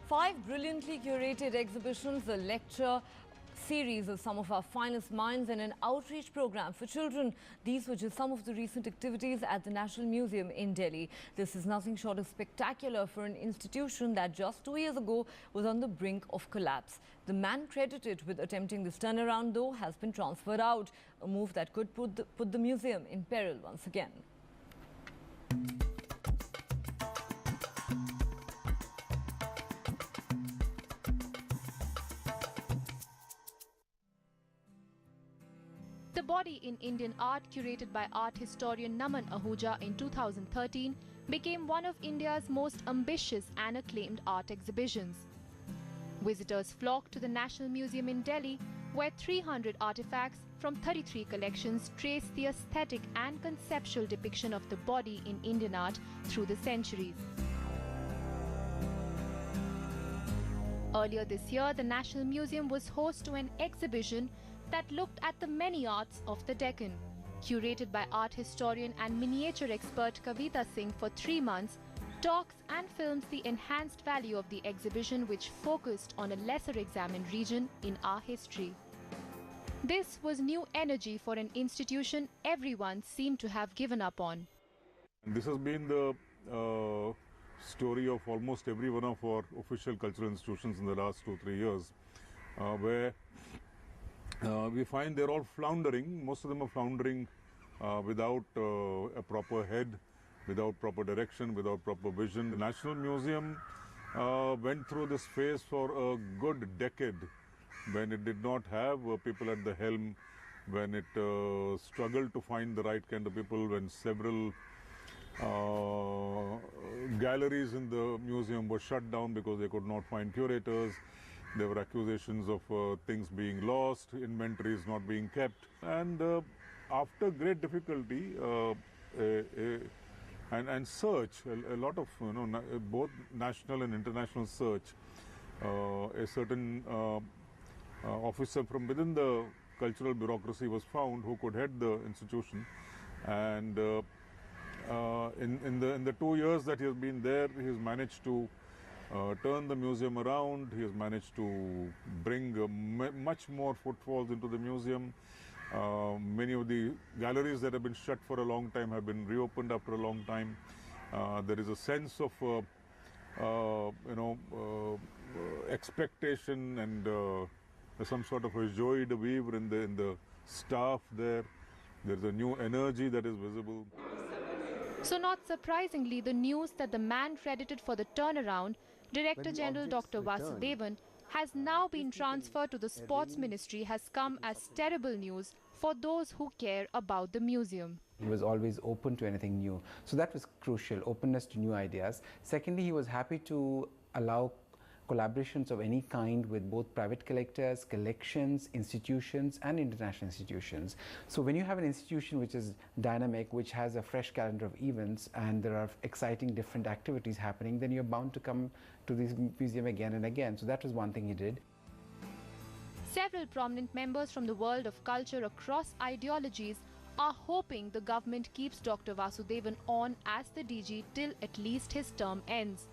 5 brilliantly curated exhibitions, a lecture series of some of our finest minds and an outreach program for children. These were just some of the recent activities at the National Museum in Delhi. This is nothing short of spectacular for an institution that just 2 years ago was on the brink of collapse. The man credited with attempting this turnaround, though, has been transferred out, a move that could put the museum in peril once again. The Body in Indian Art, curated by art historian Naman Ahuja in 2013, became one of India's most ambitious and acclaimed art exhibitions. Visitors flocked to the National Museum in Delhi, where 300 artifacts from 33 collections trace the aesthetic and conceptual depiction of the body in Indian art through the centuries. Earlier this year, the National Museum was host to an exhibition that looked at the many arts of the Deccan. Curated by art historian and miniature expert Kavita Singh for 3 months, talks and films the enhanced value of the exhibition, which focused on a lesser examined region in our history. This was new energy for an institution everyone seemed to have given up on. This has been the story of almost every one of our official cultural institutions in the last 2-3 years, where we find they're all floundering. Most of them are floundering without a proper head, without proper direction, without proper vision. The National Museum went through this phase for a good decade when it did not have people at the helm, when it struggled to find the right kind of people, when several galleries in the museum were shut down because they could not find curators. There were accusations of things being lost, inventories not being kept. And after great difficulty and search, a lot of, both national and international search, a certain officer from within the cultural bureaucracy was found who could head the institution. And in the 2 years that he has been there, he has managed to turn the museum around. He has managed to bring much more footfalls into the museum. Many of the galleries that have been shut for a long time have been reopened after a long time. There is a sense of expectation and some sort of a joie de vivre in the staff there. There is a new energy that is visible. So not surprisingly, the news that the man credited for the turnaround, Director General Dr. Vasudevan, has now been transferred to the Sports Ministry has come as terrible news for those who care about the museum. He was always open to anything new. So that was crucial, openness to new ideas. Secondly, he was happy to allow collaborations of any kind with both private collectors, collections, institutions and international institutions. So when you have an institution which is dynamic, which has a fresh calendar of events and there are exciting different activities happening, then you're bound to come to this museum again and again. So that was one thing he did. Several prominent members from the world of culture across ideologies are hoping the government keeps Dr. Vasudevan on as the DG till at least his term ends,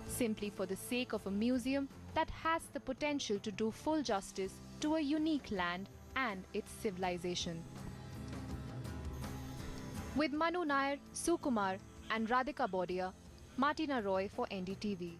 simply for the sake of a museum that has the potential to do full justice to a unique land and its civilization. With Manu Nair, Sukumar and Radhika Bodia, Martina Roy for NDTV.